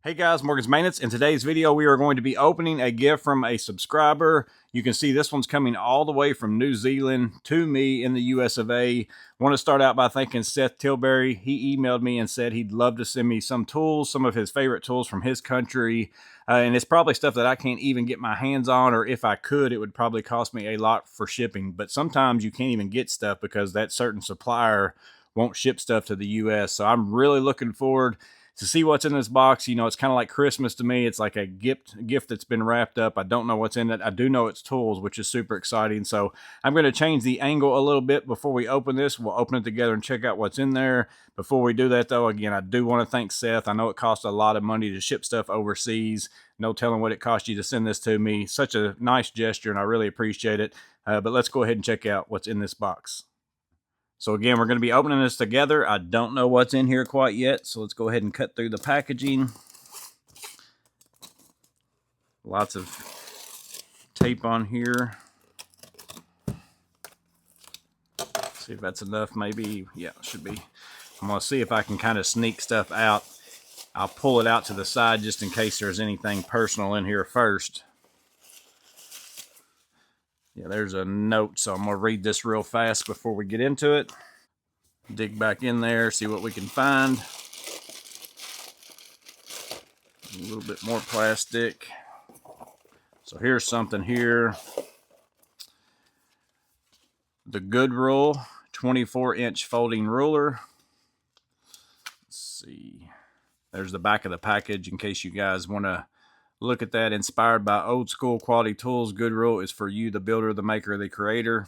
Hey guys, Morgan's Maintenance. In today's video, we are going to be opening a gift from a subscriber. You can see this one's coming all the way from New Zealand to me in the US of A. Want to start out by thanking Seth Tilbury. He emailed me and said he'd love to send me some tools, some of his favorite tools from his country. And it's probably stuff that I can't even get my hands on, or if I could, it would probably cost me a lot for shipping. But sometimes you can't even get stuff because that certain supplier won't ship stuff to the US. So I'm really looking forward to see what's in this box. You know, it's kind of like Christmas to me. It's like a gift that's been wrapped up. I don't know what's in it. I do know it's tools, which is super exciting. So I'm going to change the angle a little bit before we open this. We'll open it together and check out what's in there. Before we do that, though, again, I do want to thank Seth. I know it costs a lot of money to ship stuff overseas. No telling what it cost you to send this to me. Such a nice gesture, and I really appreciate it. But let's go ahead and check out what's in this box. So again, we're going to be opening this together. I don't know what's in here quite yet, so let's go ahead and cut through the packaging. Lots of tape on here. See if that's enough, maybe. Yeah, it should be. I'm going to see if I can kind of sneak stuff out. I'll pull it out to the side just in case there's anything personal in here first. Yeah, there's a note, so I'm going to read this real fast before we get into it. Dig back in there, see what we can find. A little bit more plastic. So here's something here. The Goodrule 24-inch folding ruler. Let's see. There's the back of the package in case you guys want to look at that. Inspired by old school quality tools, Goodrule is for you, the builder, the maker, the creator.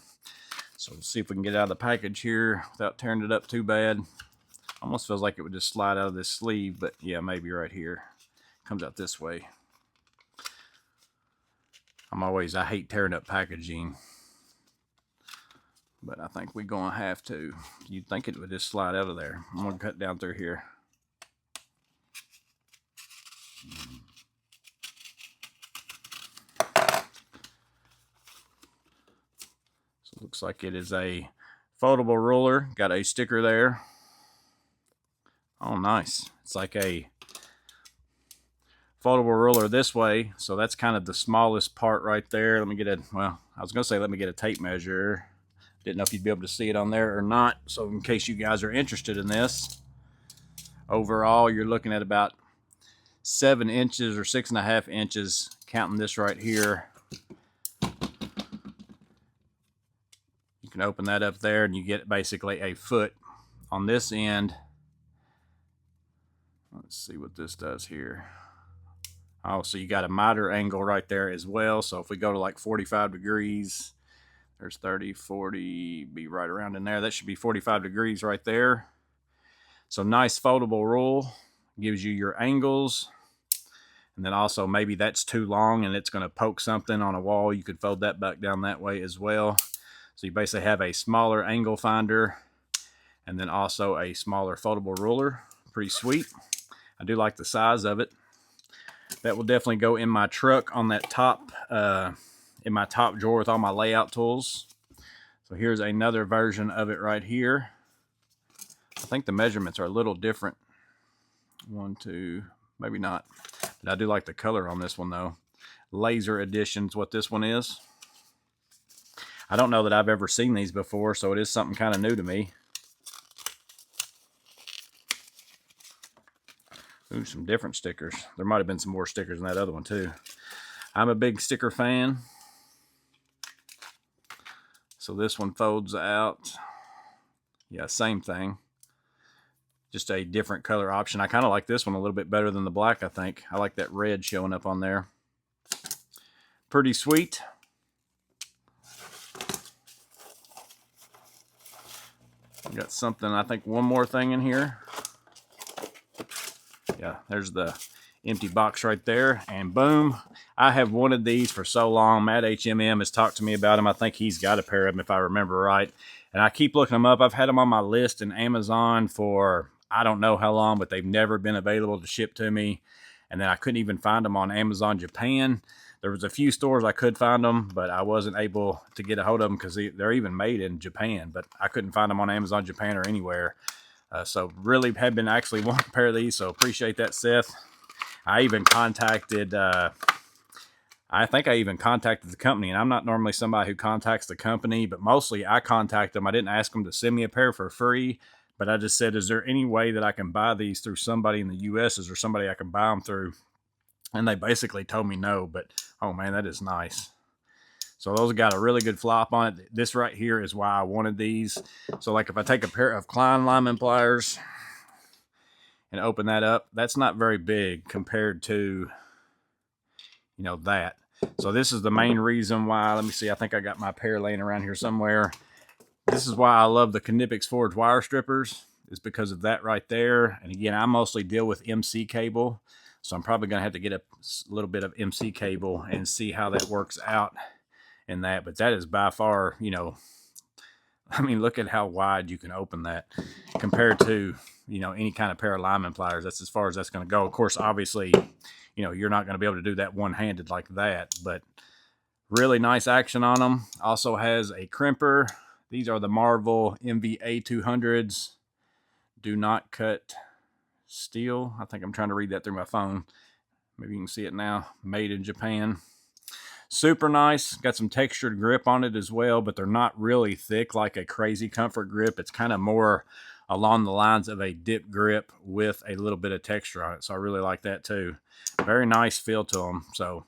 So let's see if we can get out of the package here without tearing it up too bad. Almost feels like it would just slide out of this sleeve, but yeah, maybe right here. Comes out this way. I hate tearing up packaging, but I think we're going to have to. You'd think it would just slide out of there. I'm going to cut down through here. So it looks like it is a foldable ruler. Got a sticker there. Oh, nice. It's like a foldable ruler this way. So that's kind of the smallest part right there. Let me get a tape measure. Didn't know if you'd be able to see it on there or not. So in case you guys are interested in this, overall, you're looking at about 7 inches or 6.5 inches, counting this right here. You can open that up there and you get basically a foot on this end. Let's see what this does here. Oh, so you got a miter angle right there as well. So if we go to like 45 degrees, there's 30, 40, be right around in there. That should be 45 degrees right there. So nice foldable rule. Gives you your angles. And then also maybe that's too long and it's going to poke something on a wall. You could fold that back down that way as well. So you basically have a smaller angle finder and then also a smaller foldable ruler. Pretty sweet. I do like the size of it. That will definitely go in my truck on that top, in my top drawer with all my layout tools. So here's another version of it right here. I think the measurements are a little different. 1, 2, maybe not. But I do like the color on this one though. Laser edition is what this one is. I don't know that I've ever seen these before, so it is something kind of new to me. Ooh, some different stickers. There might have been some more stickers in that other one too. I'm a big sticker fan. So this one folds out. Yeah, same thing. Just a different color option. I kind of like this one a little bit better than the black, I think. I like that red showing up on there. Pretty sweet. We got something, I think one more thing in here. Yeah, there's the empty box right there, and boom. I have wanted these for so long. Matt HMM has talked to me about them. I think he's got a pair of them if I remember right. And I keep looking them up. I've had them on my list in Amazon for I don't know how long, but they've never been available to ship to me. And then I couldn't even find them on Amazon Japan. There was a few stores I could find them, but I wasn't able to get a hold of them because they're even made in Japan. But I couldn't find them on Amazon Japan or anywhere. So really have been actually wanting a pair of these, so appreciate that, Seth. I even contacted, I think I even contacted the company, and I'm not normally somebody who contacts the company, but mostly I contact them. I didn't ask them to send me a pair for free, but I just said, is there any way that I can buy these through somebody in the US? Is there somebody I can buy them through? And they basically told me no, but oh man, that is nice. So those got a really good flop on it. This right here is why I wanted these. So like if I take a pair of Klein lineman pliers and open that up, that's not very big compared to, you know, that. So this is the main reason why. Let me see, I think I got my pair laying around here somewhere. This is why I love the Knipex Forge wire strippers, is because of that right there. And again, I mostly deal with MC cable, so I'm probably going to have to get a little bit of MC cable and see how that works out in that. But that is by far, you know, I mean, look at how wide you can open that compared to, you know, any kind of pair of lineman pliers. That's as far as that's going to go. Of course, obviously, you know, you're not going to be able to do that one-handed like that, but really nice action on them. Also has a crimper. These are the Marvel MVA 200s. Do not cut steel. I think I'm trying to read that through my phone. Maybe you can see it now. Made in Japan. Super nice. Got some textured grip on it as well, but they're not really thick like a Crazy Comfort grip. It's kind of more along the lines of a dip grip with a little bit of texture on it. So I really like that too. Very nice feel to them. So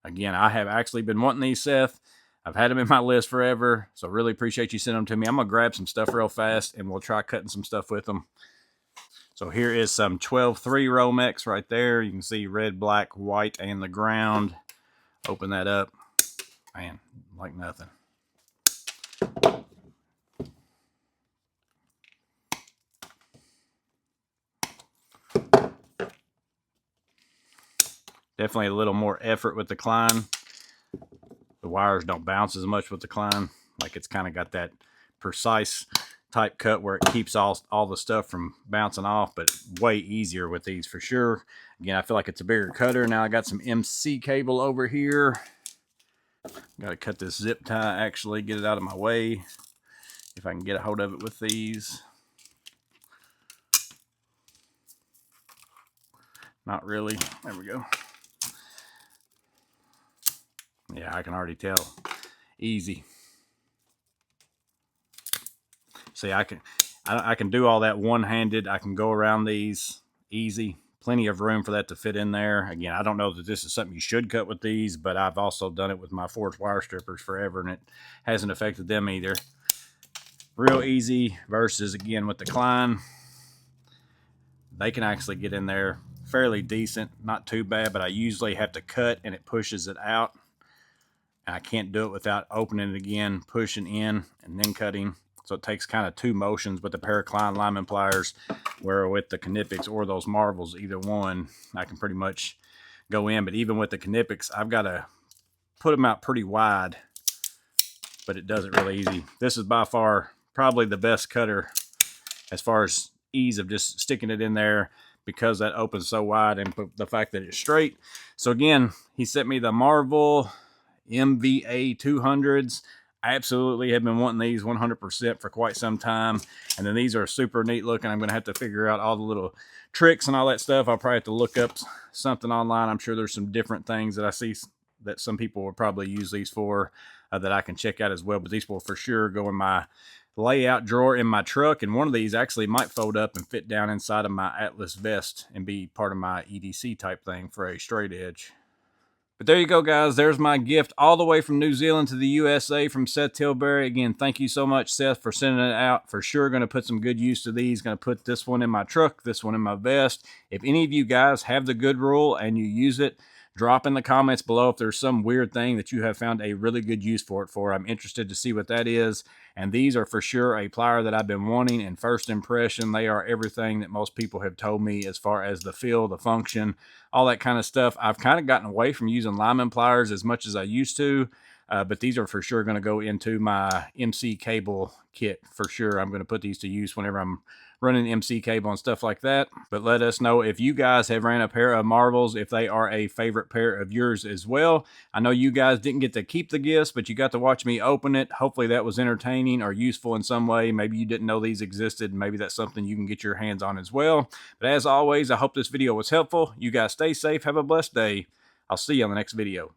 again, I have actually been wanting these, Seth. I've had them in my list forever, so really appreciate you sending them to me. I'm going to grab some stuff real fast, and we'll try cutting some stuff with them. So here is some 12-3 Romex right there. You can see red, black, white, and the ground. Open that up. Man, like nothing. Definitely a little more effort with the Klein. The wires don't bounce as much with the Klein. Like it's kind of got that precise type cut where it keeps all the stuff from bouncing off, but way easier with these for sure. Again, I feel like it's a bigger cutter. Now I got some MC cable over here. Got to cut this zip tie, actually, get it out of my way if I can get a hold of it with these. Not really. There we go. Yeah, I can already tell. Easy. See, I can do all that one-handed. I can go around these easy. Plenty of room for that to fit in there. Again, I don't know that this is something you should cut with these, but I've also done it with my Forge wire strippers forever, and it hasn't affected them either. Real easy versus, again, with the Klein. They can actually get in there fairly decent. Not too bad, but I usually have to cut, and it pushes it out. I can't do it without opening it again, pushing in, and then cutting. So it takes kind of two motions with the pair of Klein lineman pliers, where with the Knipex or those Marvels, either one, I can pretty much go in. But even with the Knipex, I've got to put them out pretty wide, but it does it really easy. This is by far probably the best cutter as far as ease of just sticking it in there, because that opens so wide and the fact that it's straight. So again, he sent me the Marvel MVA 200s. I absolutely have been wanting these 100% for quite some time. And then these are super neat looking. I'm going to have to figure out all the little tricks and all that stuff. I'll probably have to look up something online. I'm sure there's some different things that I see that some people will probably use these for that I can check out as well. But these will for sure go in my layout drawer in my truck. And one of these actually might fold up and fit down inside of my Atlas vest and be part of my EDC type thing for a straight edge. But there you go, guys. There's my gift all the way from New Zealand to the USA from Seth Tilbury. Again, thank you so much, Seth, for sending it out. For sure, going to put some good use to these. Going to put this one in my truck, this one in my vest. If any of you guys have the good rule and you use it, drop in the comments below if there's some weird thing that you have found a really good use for it for. I'm interested to see what that is. And these are for sure a plier that I've been wanting. And first impression, they are everything that most people have told me as far as the feel, the function, all that kind of stuff. I've kind of gotten away from using lineman pliers as much as I used to. But these are for sure going to go into my MC cable kit for sure. I'm going to put these to use whenever I'm running MC cable and stuff like that. But let us know if you guys have ran a pair of Marvels, if they are a favorite pair of yours as well. I know you guys didn't get to keep the gifts, but you got to watch me open it. Hopefully that was entertaining or useful in some way. Maybe you didn't know these existed. Maybe that's something you can get your hands on as well. But as always, I hope this video was helpful. You guys stay safe. Have a blessed day. I'll see you on the next video.